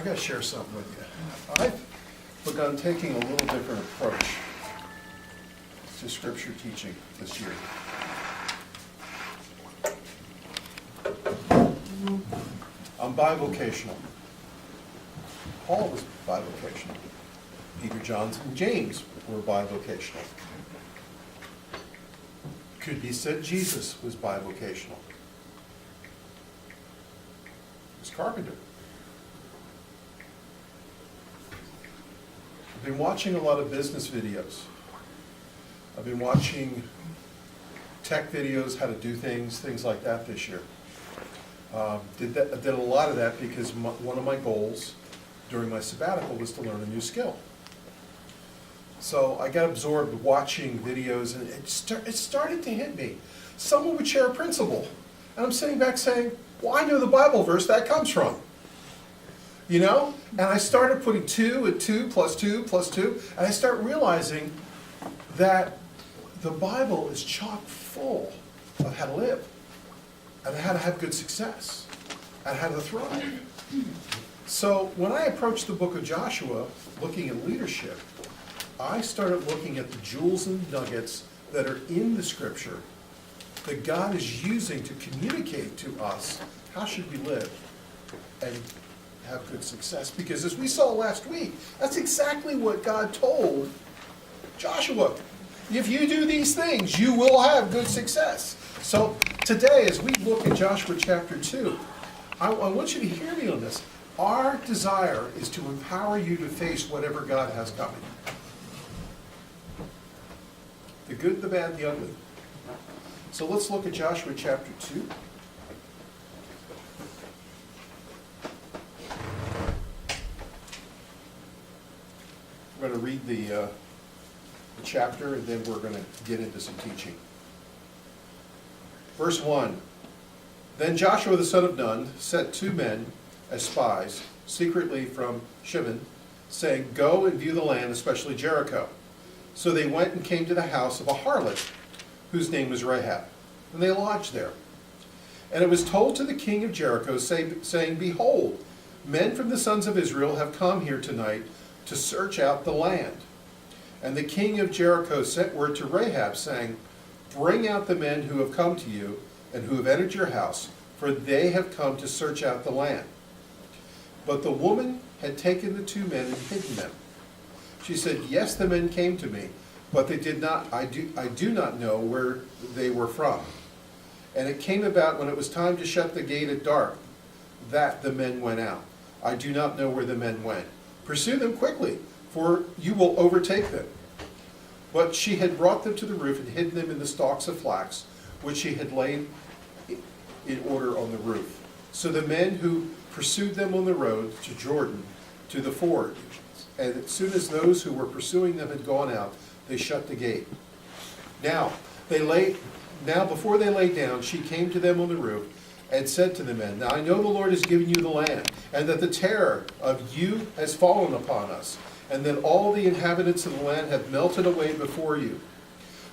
I got to share something with you. I've begun taking a little different approach to scripture teaching this year. I'm bivocational. Paul was bivocational. Peter, John, and James were bivocational. Could be said Jesus was bivocational. He was carpenter. I've been watching a lot of business videos. I've been watching tech videos, how to do things like that this year. Did a lot of that because one of my goals during my sabbatical was to learn a new skill. So I got absorbed watching videos, and it started to hit me. Someone would share a principle, and I'm sitting back saying, well, I know the Bible verse that comes from. You know? And I started putting 2 and 2 plus 2 plus 2, and I start realizing that the Bible is chock full of how to live, and how to have good success, and how to thrive. So when I approached the book of Joshua, looking at leadership, I started looking at the jewels and nuggets that are in the scripture that God is using to communicate to us how should we live and have good success. Because as we saw last week, that's exactly what God told Joshua. If you do these things, you will have good success. So today, as we look at Joshua chapter 2, I want you to hear me on this. Our desire is to empower you to face whatever God has coming. The good, the bad, the ugly. So let's look at Joshua chapter 2. We're going to read the chapter, and then we're going to get into some teaching. Verse 1. Then Joshua the son of Nun sent 2 men as spies secretly from Shittim, saying, go and view the land, especially Jericho. So they went and came to the house of a harlot, whose name was Rahab, and they lodged there. And it was told to the king of Jericho, saying, behold, men from the sons of Israel have come here tonight to search out the land. And the king of Jericho sent word to Rahab, saying, bring out the men who have come to you, and who have entered your house, for they have come to search out the land. But the woman had taken the 2 men and hidden them. She said, yes, the men came to me, but they did not. I do not know where they were from. And it came about when it was time to shut the gate at dark, that the men went out. I do not know where the men went. Pursue them quickly, for you will overtake them. But she had brought them to the roof and hidden them in the stalks of flax, which she had laid in order on the roof. So the men who pursued them on the road to Jordan, to the ford, and as soon as those who were pursuing them had gone out, they shut the gate. Now before they lay down, she came to them on the roof and said to the men, now I know the Lord has given you the land, and that the terror of you has fallen upon us, and that all the inhabitants of the land have melted away before you.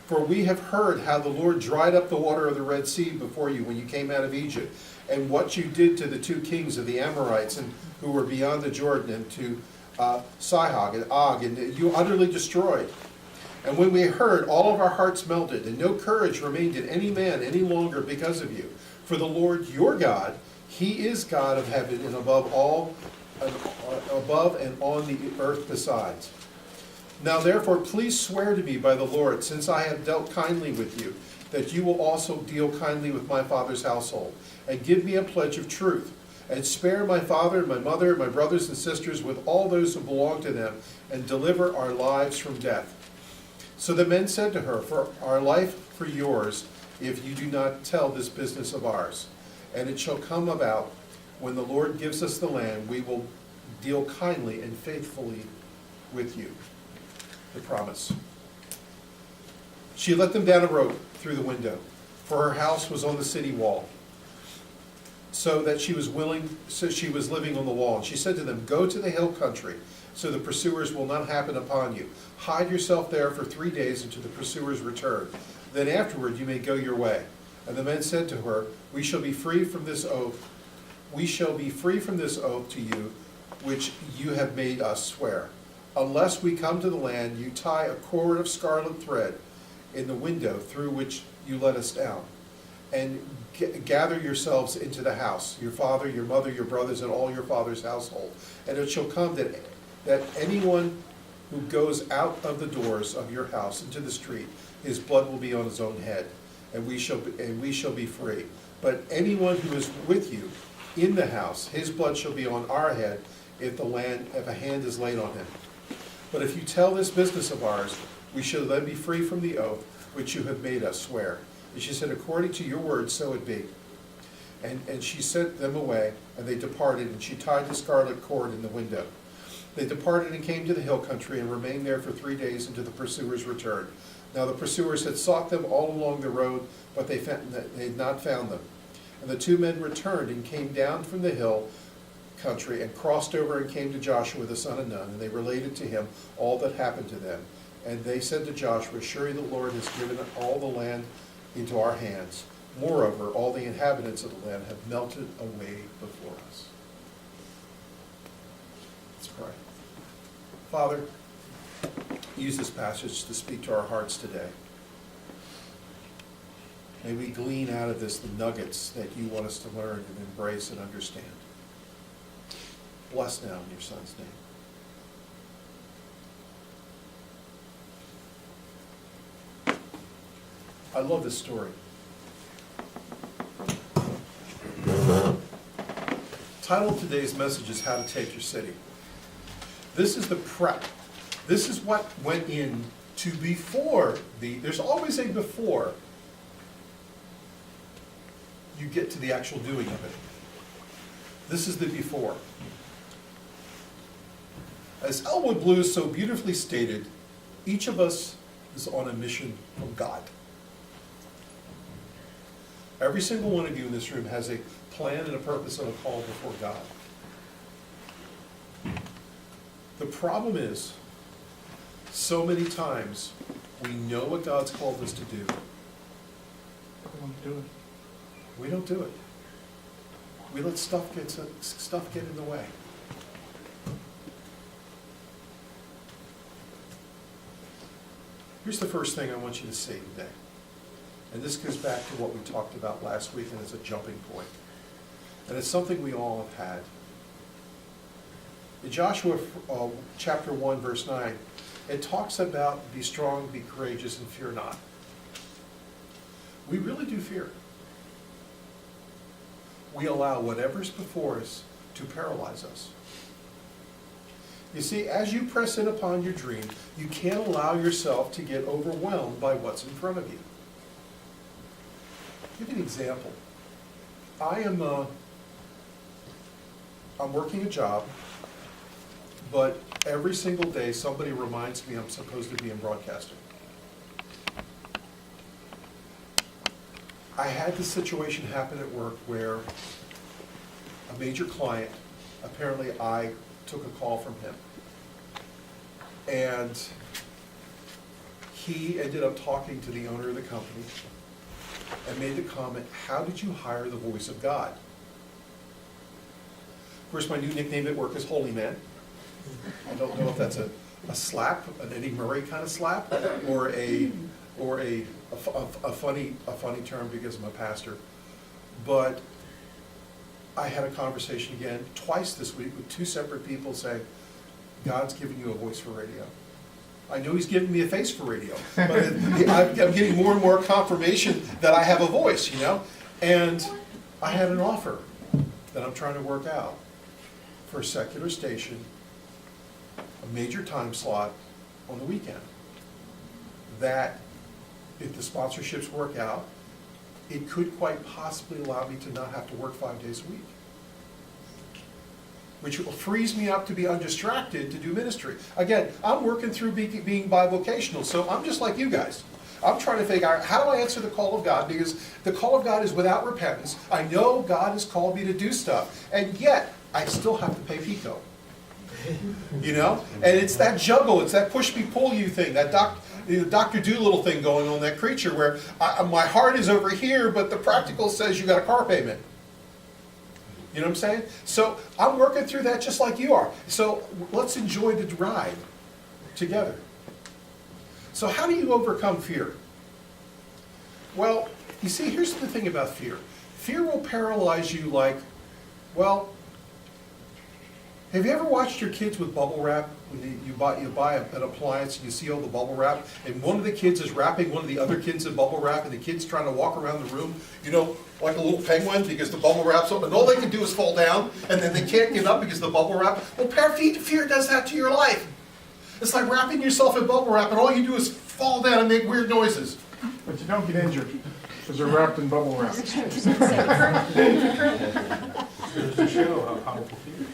For we have heard how the Lord dried up the water of the Red Sea before you when you came out of Egypt, and what you did to the 2 kings of the Amorites and who were beyond the Jordan, and to Sihon and Og, and you utterly destroyed. And when we heard, all of our hearts melted, and no courage remained in any man any longer because of you. For the Lord your God, He is God of heaven, and above all, above and on the earth besides. Now therefore, please swear to me by the Lord, since I have dealt kindly with you, that you will also deal kindly with my father's household, and give me a pledge of truth, and spare my father and my mother and my brothers and sisters with all those who belong to them, and deliver our lives from death. So the men said to her, for our life for yours, if you do not tell this business of ours. And it shall come about, when the Lord gives us the land, we will deal kindly and faithfully with you. The promise. She let them down a rope through the window, for her house was on the city wall, so she was living on the wall. And she said to them, go to the hill country, so the pursuers will not happen upon you. Hide yourself there for 3 days until the pursuers return. Then afterward you may go your way. And the men said to her, we shall be free from this oath. We shall be free from this oath to you which you have made us swear. Unless we come to the land, you tie a cord of scarlet thread in the window through which you let us down, and gather yourselves into the house, your father, your mother, your brothers, and all your father's household. And it shall come that anyone who goes out of the doors of your house into the street, his blood will be on his own head, and we shall be free. But anyone who is with you in the house, his blood shall be on our head if a hand is laid on him. But if you tell this business of ours, we shall then be free from the oath which you have made us swear. And she said, according to your word, so it be. And she sent them away, and they departed, and she tied the scarlet cord in the window. They departed and came to the hill country, and remained there for 3 days until the pursuers returned. Now the pursuers had sought them all along the road, but they had not found them. And the 2 men returned and came down from the hill country, and crossed over and came to Joshua the son of Nun, and they related to him all that happened to them. And they said to Joshua, surely the Lord has given all the land into our hands. Moreover, all the inhabitants of the land have melted away before us. Let's pray. Father, use this passage to speak to our hearts today. May we glean out of this the nuggets that you want us to learn and embrace and understand. Bless now in your Son's name. I love this story. Title of today's message is How to Take Your City. This is the prep. This is what went in to before there's always a before you get to the actual doing of it. This is the before. As Elwood Blues so beautifully stated, each of us is on a mission from God. Every single one of you in this room has a plan and a purpose and a call before God. The problem is, so many times, we know what God's called us to do. We don't do it. We let stuff get in the way. Here's the first thing I want you to see today. And this goes back to what we talked about last week, and it's a jumping point. And it's something we all have had. In Joshua chapter 1, verse 9, it talks about be strong, be courageous, and fear not. We really do fear. We allow whatever's before us to paralyze us. You see, as you press in upon your dream, you can't allow yourself to get overwhelmed by what's in front of you. I'll give you an example. I'm working a job, but every single day somebody reminds me I'm supposed to be in broadcasting. I had this situation happen at work where a major client, apparently I took a call from him. And he ended up talking to the owner of the company and made the comment, how did you hire the voice of God? Of course, my new nickname at work is Holy Man. I don't know if that's a slap, an Eddie Murray kind of slap, or a funny term because I'm a pastor. But I had a conversation again twice this week with 2 separate people saying, God's giving you a voice for radio. I know he's giving me a face for radio, but I'm getting more and more confirmation that I have a voice, you know? And I had an offer that I'm trying to work out for a secular station, a major time slot on the weekend, that if the sponsorships work out, it could quite possibly allow me to not have to work 5 days a week, which frees me up to be undistracted to do ministry. Again, I'm working through being bivocational, so I'm just like you guys. I'm trying to figure out, how do I answer the call of God? Because the call of God is without repentance. I know God has called me to do stuff, and yet I still have to pay PICO. You know? And it's that juggle, it's that push-me-pull-you thing, that Dr. Doolittle thing going on, that creature where my heart is over here, but the practical says you got a car payment. You know what I'm saying? So I'm working through that just like you are. So let's enjoy the ride together. So how do you overcome fear? Well, you see, here's the thing about fear. Fear will paralyze you like, well, have you ever watched your kids with bubble wrap? When you buy an appliance and you see all the bubble wrap, and one of the kids is wrapping one of the other kids in bubble wrap, and the kid's trying to walk around the room, you know, like a little penguin because the bubble wrap's up, and all they can do is fall down, and then they can't get up because the bubble wrap. Well, fear does that to your life. It's like wrapping yourself in bubble wrap, and all you do is fall down and make weird noises. But you don't get injured because they're wrapped in bubble wrap. Goes to show how powerful fear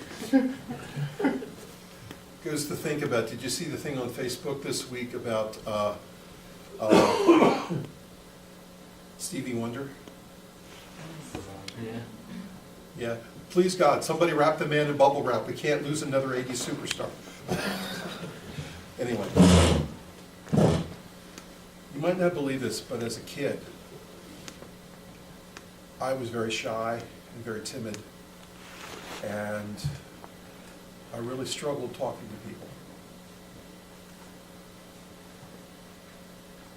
is. Goes to think about, did you see the thing on Facebook this week about Stevie Wonder? Yeah. Yeah. Please God, somebody wrap the man in bubble wrap. We can't lose another 80s superstar. Anyway. You might not believe this, but as a kid, I was very shy and very timid. And I really struggled talking to people.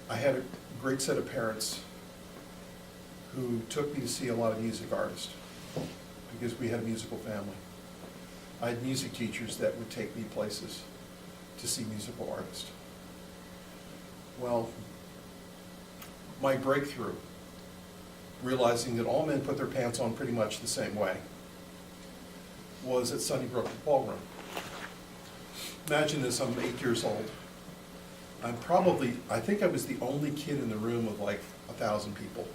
I had a great set of parents who took me to see a lot of music artists because we had a musical family. I had music teachers that would take me places to see musical artists. Well, my breakthrough, realizing that all men put their pants on pretty much the same way, was at Sunnybrook Ballroom. Imagine this, I'm 8 years old. I think I was the only kid in the room of like 1,000 people.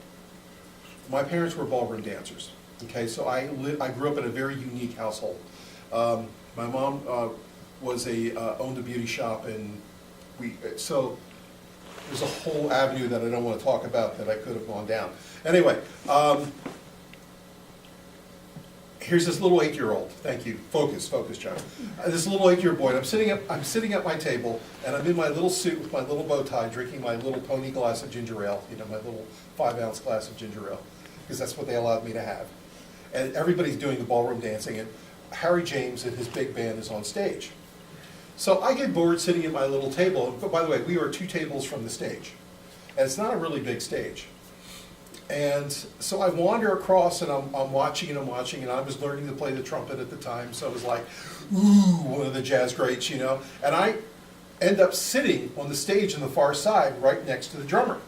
My parents were ballroom dancers, okay? So I grew up in a very unique household. My mom owned a beauty shop, and so there's a whole avenue that I don't want to talk about that I could have gone down. Anyway, here's this little 8-year-old. Thank you. Focus, John. This little 8-year-old boy. And I'm sitting at my table, and I'm in my little suit with my little bow tie, drinking my little pony glass of ginger ale. You know, my little 5-ounce glass of ginger ale, because that's what they allowed me to have. And everybody's doing the ballroom dancing, and Harry James and his big band is on stage. So I get bored sitting at my little table. But by the way, we are 2 tables from the stage, and it's not a really big stage. And so I wander across, and I'm watching, and I was learning to play the trumpet at the time, so I was like, ooh, one of the jazz greats, you know. And I end up sitting on the stage on the far side right next to the drummer,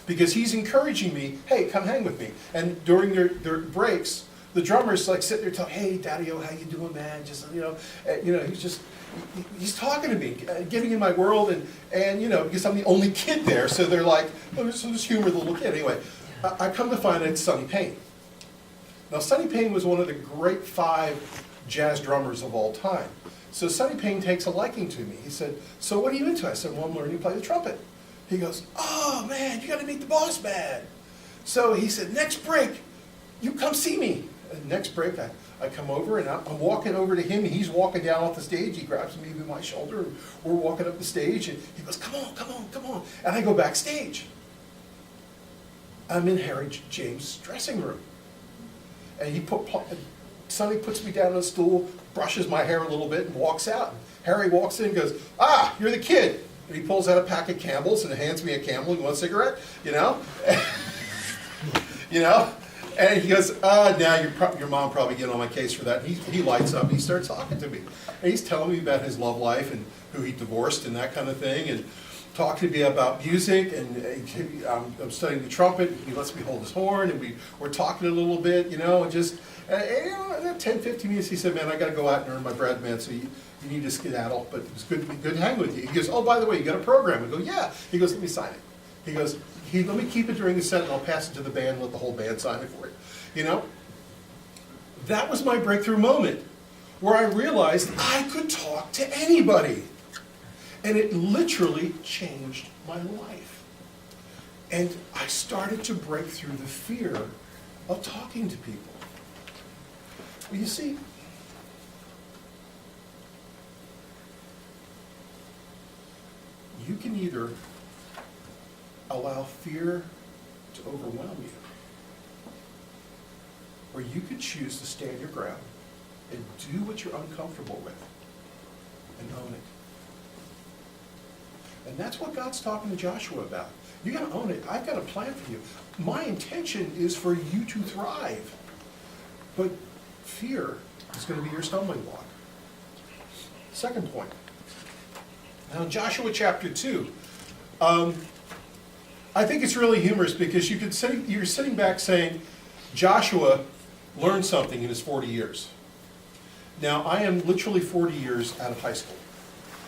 because he's encouraging me, hey, come hang with me. And during their breaks, the drummer's like sitting there telling, hey, Daddy-O, how you doing, man? Just, he's talking to me, getting in my world, and because I'm the only kid there, so they're like, oh, just humor the little kid. Anyway, I come to find out it's Sonny Payne. Now, Sonny Payne was one of the great 5 jazz drummers of all time. So Sonny Payne takes a liking to me. He said, so what are you into? I said, well, I'm learning to play the trumpet. He goes, oh, man, you got to meet the boss man. So he said, next break, you come see me. And next break, I come over, and I'm walking over to him, and he's walking down off the stage. He grabs me with my shoulder, and we're walking up the stage, and he goes, come on. And I go backstage. I'm in Harry James' dressing room. And Sonny puts me down on a stool, brushes my hair a little bit, and walks out. And Harry walks in and goes, ah, you're the kid. And he pulls out a pack of Campbell's and hands me a Camel. You want a cigarette? You know? And he goes, now your mom probably get on my case for that. And he lights up, and he starts talking to me. And he's telling me about his love life and who he divorced and that kind of thing. And talking to me about music, and I'm studying the trumpet. He lets me hold his horn, and we're talking a little bit, and just, in 10, 15 minutes, he said, man, I got to go out and earn my bread, man, so you need to skedaddle, but it was good to hang with you. He goes, oh, by the way, you got a program? I go, yeah. He goes, let me sign it. He goes, let me keep it during the set, and I'll pass it to the band and let the whole band sign it for you. That was my breakthrough moment, where I realized I could talk to anybody. And it literally changed my life. And I started to break through the fear of talking to people. Well, you see, you can either allow fear to overwhelm you, or you could choose to stand your ground and do what you're uncomfortable with and own it. And that's what God's talking to Joshua about. You gotta own it. I've got a plan for you. My intention is for you to thrive. But fear is gonna be your stumbling block. Second point. Now in Joshua chapter 2, I think it's really humorous because you're sitting back saying, Joshua learned something in his 40 years. Now, I am literally 40 years out of high school.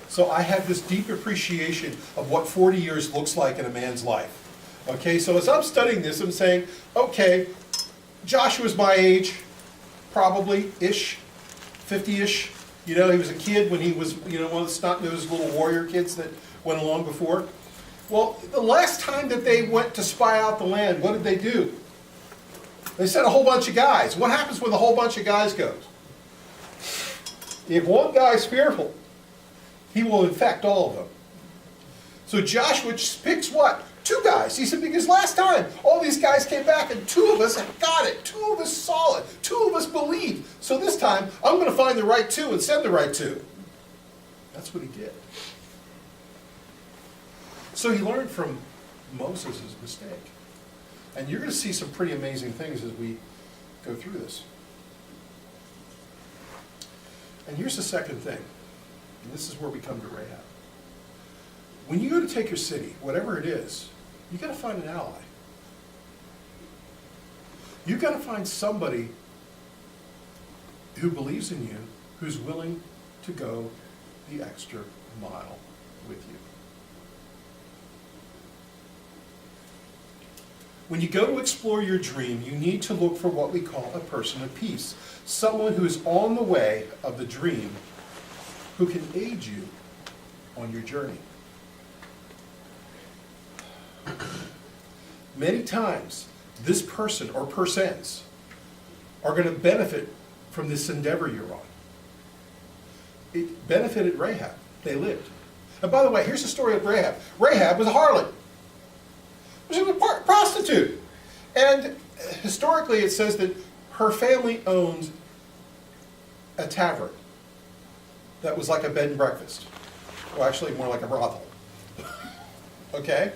So I have this deep appreciation of what 40 years looks like in a man's life. Okay, so as I'm studying this, I'm saying, okay, Joshua's my age, probably-ish, 50-ish. You know, he was a kid when he was, you know, one of those little warrior kids that went along before. Well, the last time that they went to spy out the land, what did they do? They sent a whole bunch of guys. What happens when a whole bunch of guys goes? If one guy's fearful, he will infect all of them. So Joshua just picks what? 2 guys. He said, because last time all these guys came back and 2 of us got it. 2 of us saw it. 2 of us believed. So this time I'm going to find the right 2 and send the right 2. That's what he did. So he learned from Moses' mistake. And you're going to see some pretty amazing things as we go through this. And here's the second thing. And this is where we come to Rahab. When you go to take your city, whatever it is, you got to find an ally. You've got to find somebody who believes in you, who's willing to go the extra mile with you. When you go to explore your dream, you need to look for what we call a person of peace. Someone who is on the way of the dream, who can aid you on your journey. Many times, this person or persons are going to benefit from this endeavor you're on. It benefited Rahab. They lived. And by the way, here's the story of Rahab. Rahab was a harlot. She was a prostitute. And historically it says that her family owned a tavern that was like a bed and breakfast. Well, actually more like a brothel. Okay?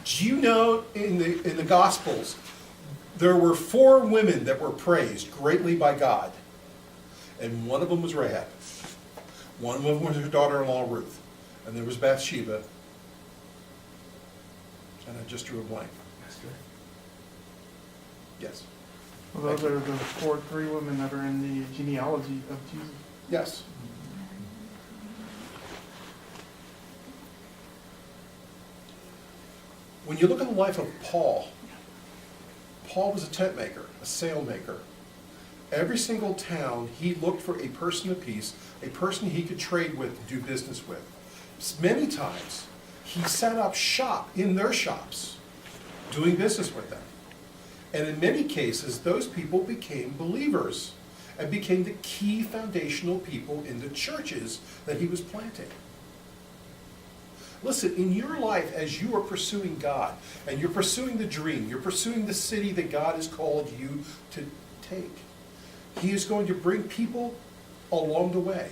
Do you know in the Gospels, there were 4 women that were praised greatly by God. And one of them was Rahab. One of them was her daughter-in-law Ruth. And there was Bathsheba. And I just drew a blank. Yes. Well, those are the 3 women that are in the genealogy of Jesus. Yes. When you look at the life of Paul, Paul was a tent maker, a sail maker. Every single town, he looked for a person of peace, a person he could trade with, do business with. Many times, he set up shop in their shops, doing business with them. And in many cases, those people became believers and became the key foundational people in the churches that he was planting. Listen, in your life, as you are pursuing God, and you're pursuing the dream, you're pursuing the city that God has called you to take, he is going to bring people along the way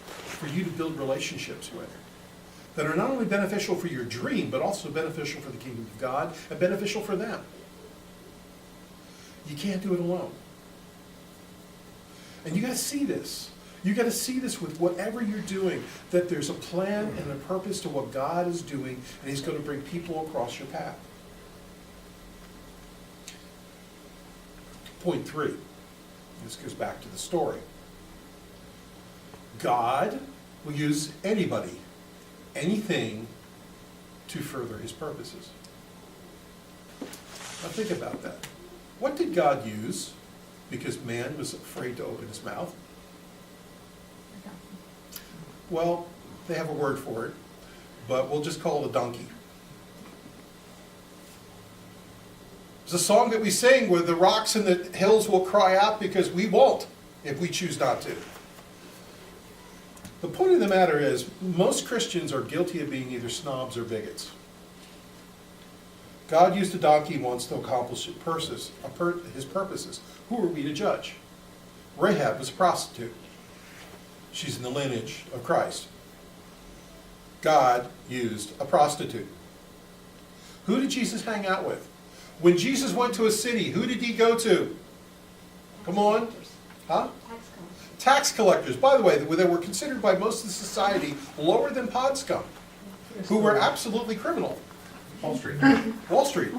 for you to build relationships with that are not only beneficial for your dream, but also beneficial for the kingdom of God and beneficial for them. You can't do it alone. And you got to see this. You got to see this with whatever you're doing, that there's a plan and a purpose to what God is doing, and he's going to bring people across your path. Point 3. This goes back to the story. God will use anybody, anything, to further his purposes. Now think about that. What did God use because man was afraid to open his mouth? Well, they have a word for it, but we'll just call it a donkey. It's a song that we sing where the rocks and the hills will cry out because we won't if we choose not to. The point of the matter is, most Christians are guilty of being either snobs or bigots. God used a donkey once to accomplish his purposes. Who are we to judge? Rahab was a prostitute. She's in the lineage of Christ. God used a prostitute. Who did Jesus hang out with? When Jesus went to a city, who did he go to? Come on. Huh? Tax collectors. By the way, they were considered by most of the society lower than pod scum, who were absolutely criminal. Wall Street. Wall Street.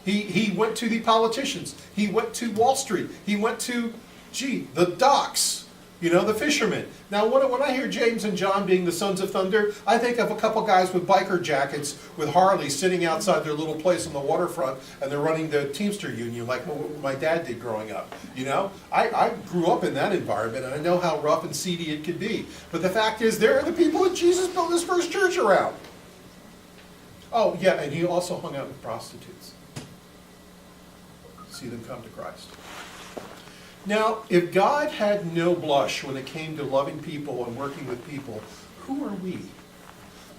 He went to the politicians. He went to Wall Street. He went to, the docks. You know, the fishermen. Now, when I hear James and John being the sons of thunder, I think of a couple guys with biker jackets with Harleys sitting outside their little place on the waterfront, and they're running the Teamster Union like what my dad did growing up. You know, I grew up in that environment, and I know how rough and seedy it could be. But the fact is, they're the people that Jesus built his first church around. Oh, yeah, and he also hung out with prostitutes. See them come to Christ. Now, if God had no blush when it came to loving people and working with people, who are we?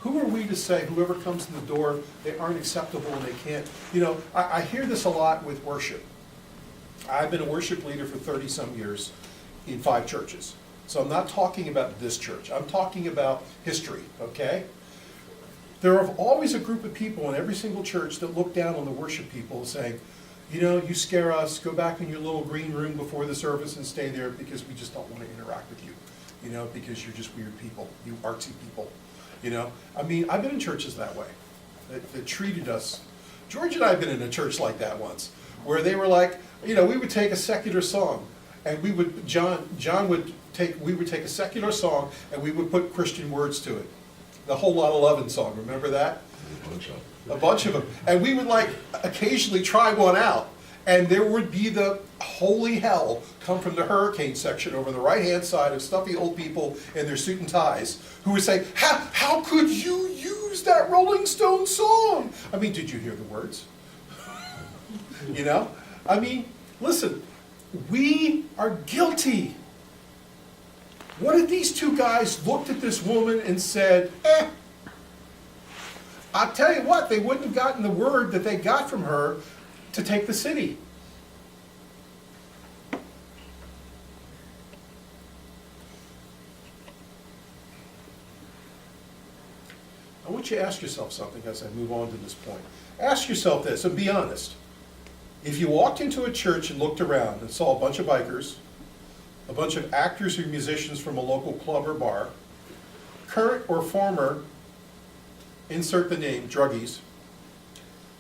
Who are we to say whoever comes in the door, they aren't acceptable and they can't? You know, I hear this a lot with worship. I've been a worship leader for 30-some years in 5 churches. So I'm not talking about this church. I'm talking about history, okay? There are always a group of people in every single church that look down on the worship people saying, you know, you scare us, go back in your little green room before the service and stay there because we just don't want to interact with you, you know, because you're just weird people, you artsy people, you know. I mean, I've been in churches that way, that treated us. George and I have been in a church like that once, where they were like, you know, we would take a secular song, and we would, we would take a secular song, and we would put Christian words to it. The Whole Lotta Lovin' song, remember that? A bunch of them. And we would like occasionally try one out, and there would be the holy hell come from the hurricane section over the right-hand side of stuffy old people in their suit and ties who would say, how could you use that Rolling Stone song? I mean, did you hear the words? You know? I mean, listen, we are guilty. What if these two guys looked at this woman and said, I'll tell you what, they wouldn't have gotten the word that they got from her to take the city. I want you to ask yourself something as I move on to this point. Ask yourself this, and be honest. If you walked into a church and looked around and saw a bunch of bikers, a bunch of actors or musicians from a local club or bar, current or former, insert the name, druggies,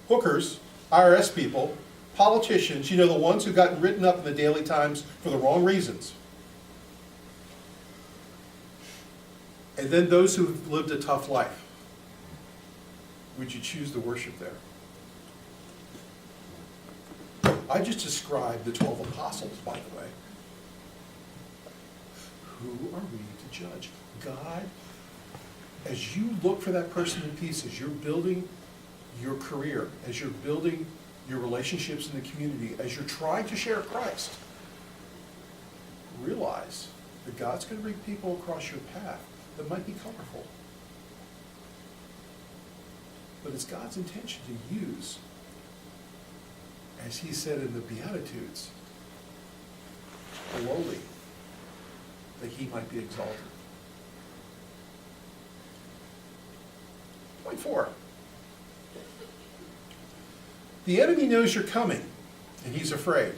hookers, IRS people, politicians, you know, the ones who got written up in the Daily Times for the wrong reasons, and then those who've lived a tough life, would you choose to worship there? I just described the 12 apostles, by the way. Who are we to judge? God, as you look for that person in peace, as you're building your career, as you're building your relationships in the community, as you're trying to share Christ, realize that God's going to bring people across your path that might be colorful. But it's God's intention to use, as he said in the Beatitudes, the lowly, that he might be exalted. Point 4. The enemy knows you're coming, and he's afraid.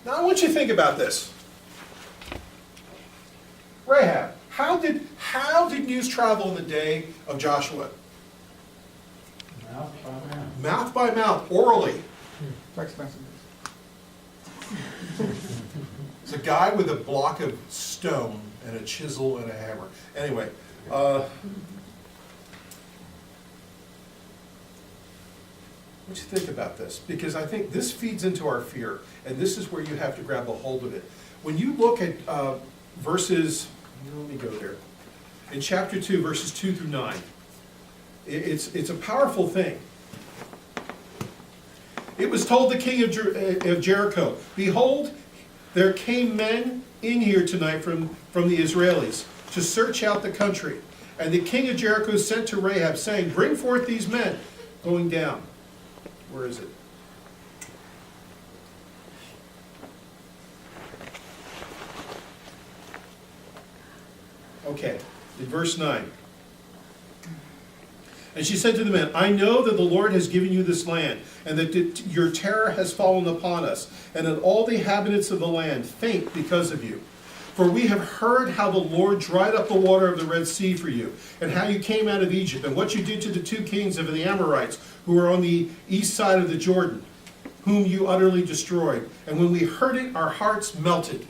Now I want you to think about this. Rahab, how did news travel in the day of Joshua? Mouth by mouth. Mouth by mouth, orally. Text messages. It's a guy with a block of stone and a chisel and a hammer. Anyway, what do you think about this? Because I think this feeds into our fear, and this is where you have to grab a hold of it. When you look at verses, let me go there, in chapter 2, verses 2 through 9, it's a powerful thing. It was told the king of Jericho, behold, there came men in here tonight from the Israelis to search out the country. And the king of Jericho sent to Rahab, saying, bring forth these men. Going down. Where is it? Okay, in verse 9. And she said to the men, I know that the Lord has given you this land, and that your terror has fallen upon us, and that all the inhabitants of the land faint because of you. For we have heard how the Lord dried up the water of the Red Sea for you, and how you came out of Egypt, and what you did to the 2 kings of the Amorites, who were on the east side of the Jordan, whom you utterly destroyed. And when we heard it, our hearts melted.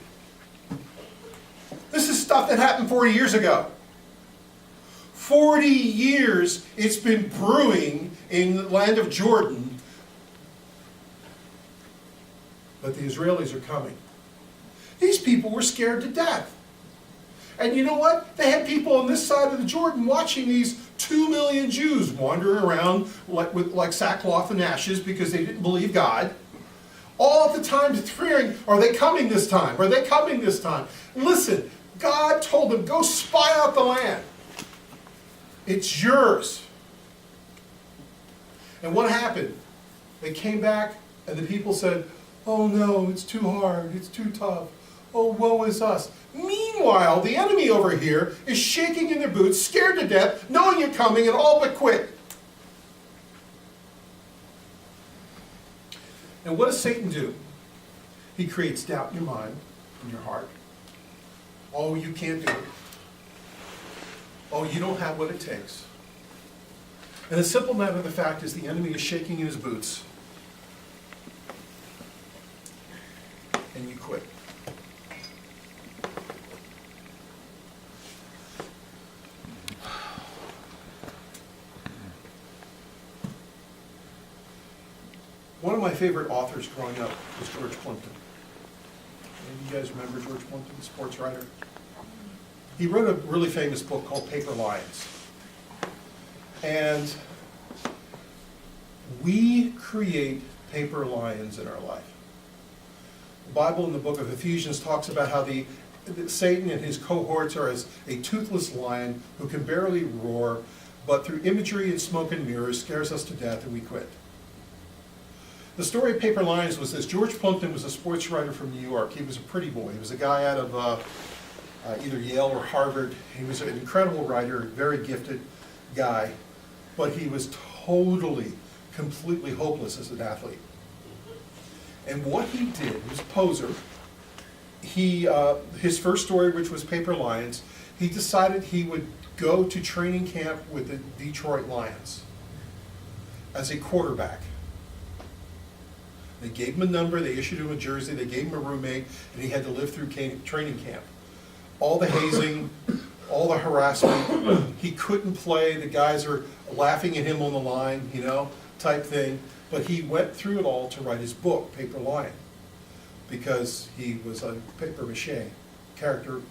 This is stuff that happened 40 years ago. 40 years it's been brewing in the land of Jordan, but the Israelis are coming. These people were scared to death. And you know what? They had people on this side of the Jordan watching these 2 million Jews wandering around like sackcloth and ashes because they didn't believe God. All at the time fearing, are they coming this time? Are they coming this time? Listen, God told them, go spy out the land. It's yours. And what happened? They came back and the people said, oh no, it's too hard, it's too tough. Oh, woe is us. Meanwhile, the enemy over here is shaking in their boots, scared to death, knowing you're coming, and all but quit. And what does Satan do? He creates doubt in your mind, in your heart. Oh, you can't do it. Oh, you don't have what it takes. And the simple matter of the fact is the enemy is shaking in his boots. And you quit. One of my favorite authors growing up was George Plimpton. Maybe you guys remember George Plimpton, the sports writer? He wrote a really famous book called Paper Lions. And we create paper lions in our life. The Bible in the book of Ephesians talks about how Satan and his cohorts are as a toothless lion who can barely roar, but through imagery and smoke and mirrors scares us to death and we quit. The story of Paper Lions was this. George Plimpton was a sports writer from New York. He was a pretty boy. He was a guy out of either Yale or Harvard. He was an incredible writer, very gifted guy, but he was totally, completely hopeless as an athlete. And what he did, he was a poser. His first story, which was Paper Lions, he decided he would go to training camp with the Detroit Lions as a quarterback. They gave him a number, they issued him a jersey, they gave him a roommate, and he had to live through training camp. All the hazing, all the harassment, he couldn't play, the guys are laughing at him on the line, type thing. But he went through it all to write his book, Paper Lion, because he was a paper mache character.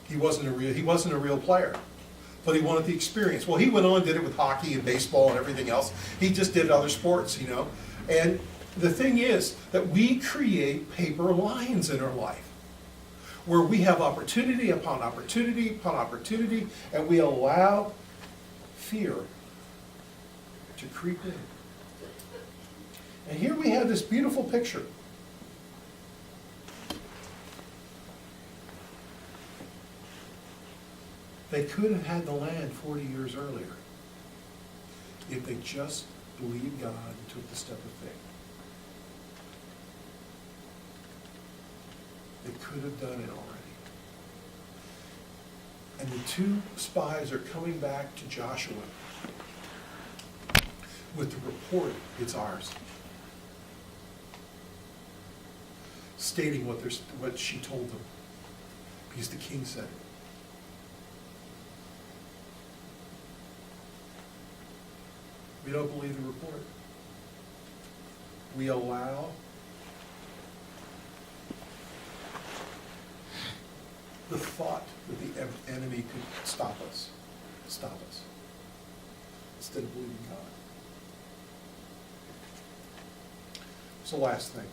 He wasn't a real player, but he wanted the experience. Well, he went on, did it with hockey and baseball and everything else. He just did other sports, And the thing is that we create paper lions in our life, where we have opportunity upon opportunity upon opportunity, and we allow fear to creep in. And here we have this beautiful picture. They could have had the land 40 years earlier if they just believed God and took the step of faith. They could have done it already. And the 2 spies are coming back to Joshua with the report, it's ours, stating what she told them, because the king said it. We don't believe the report. We allow the thought that the enemy could stop us, instead of believing God. So last thing.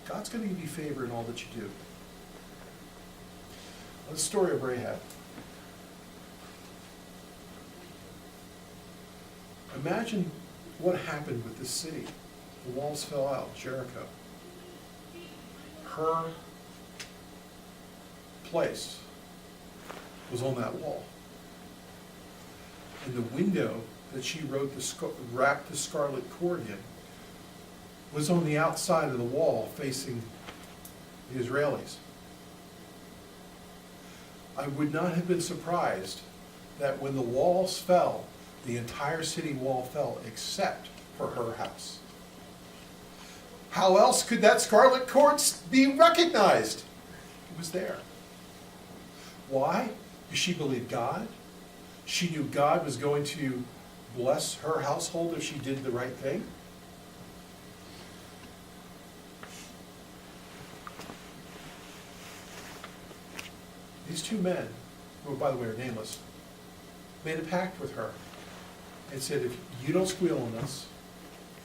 God's going to give you favor in all that you do. The story of Rahab. Imagine what happened with this city. The walls fell out, Jericho. Her place was on that wall. And the window that she wrapped the scarlet cord in was on the outside of the wall facing the Israelis. I would not have been surprised that when the walls fell, the entire city wall fell except for her house. How else could that scarlet cord be recognized? It was there. Why? Because she believed God. She knew God was going to bless her household if she did the right thing. These two men, who by the way are nameless, made a pact with her and said, if you don't squeal on us,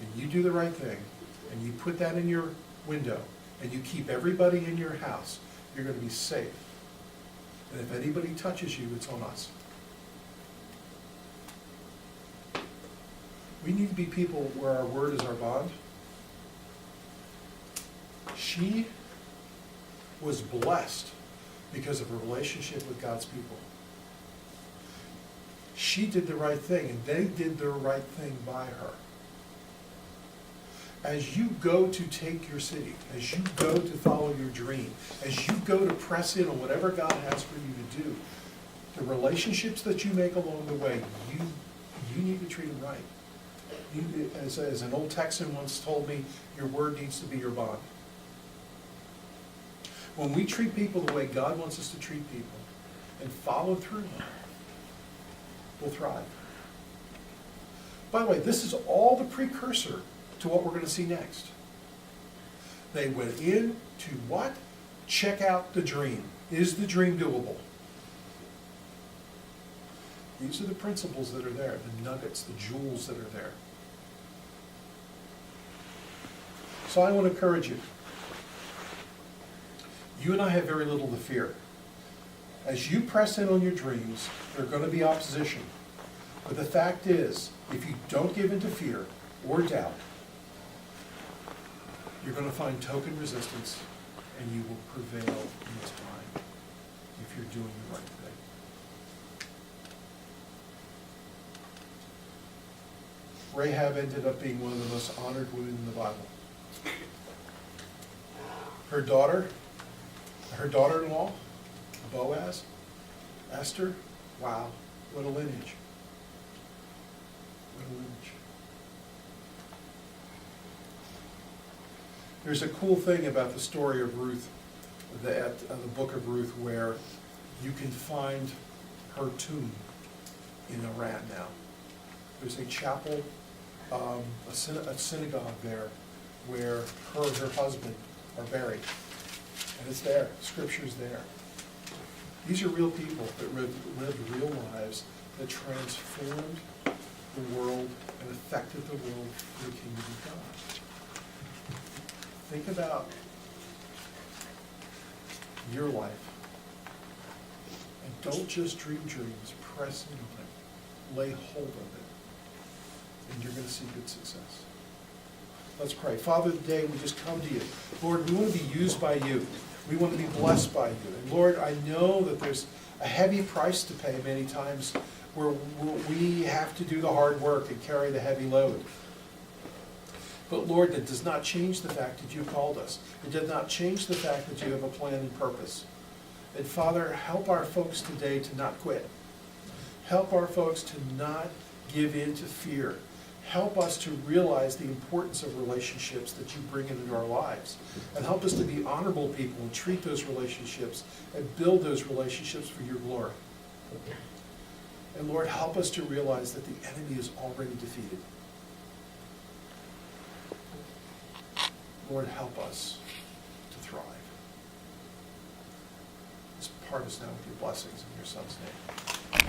and you do the right thing, and you put that in your window, and you keep everybody in your house, you're going to be safe. And if anybody touches you, it's on us. We need to be people where our word is our bond. She was blessed because of her relationship with God's people. She did the right thing, and they did the right thing by her. As you go to take your city, as you go to follow your dream, as you go to press in on whatever God has for you to do, the relationships that you make along the way, you need to treat them right. As an old Texan once told me, your word needs to be your bond. When we treat people the way God wants us to treat people and follow through, we'll thrive. By the way, this is all the precursor to what we're going to see next. They went in to what? Check out the dream. Is the dream doable? These are the principles that are there, the nuggets, the jewels that are there. So I want to encourage you. You and I have very little to fear. As you press in on your dreams, there are going to be opposition. But the fact is, if you don't give in to fear or doubt, you're going to find token resistance, and you will prevail in time if you're doing the right thing. Rahab ended up being one of the most honored women in the Bible. Her daughter-in-law, Boaz, Esther, wow, what a lineage. What a lineage. There's a cool thing about the story of Ruth, the book of Ruth, where you can find her tomb in Iran now. There's a chapel, a synagogue there, where her and her husband are buried. And it's there, Scripture's there. These are real people that lived real lives that transformed the world and affected the world for the kingdom of God. Think about your life. And don't just dream dreams, press into it, lay hold of it, and you're going to see good success. Let's pray. Father, today we just come to you. Lord, we want to be used by you. We want to be blessed by you. And Lord, I know that there's a heavy price to pay many times where we have to do the hard work and carry the heavy load. But Lord, that does not change the fact that you called us. It does not change the fact that you have a plan and purpose. And Father, help our folks today to not quit. Help our folks to not give in to fear. Help us to realize the importance of relationships that you bring into our lives. And help us to be honorable people and treat those relationships and build those relationships for your glory. And Lord, help us to realize that the enemy is already defeated. Lord, help us to thrive. Let's part us now with your blessings in your Son's name.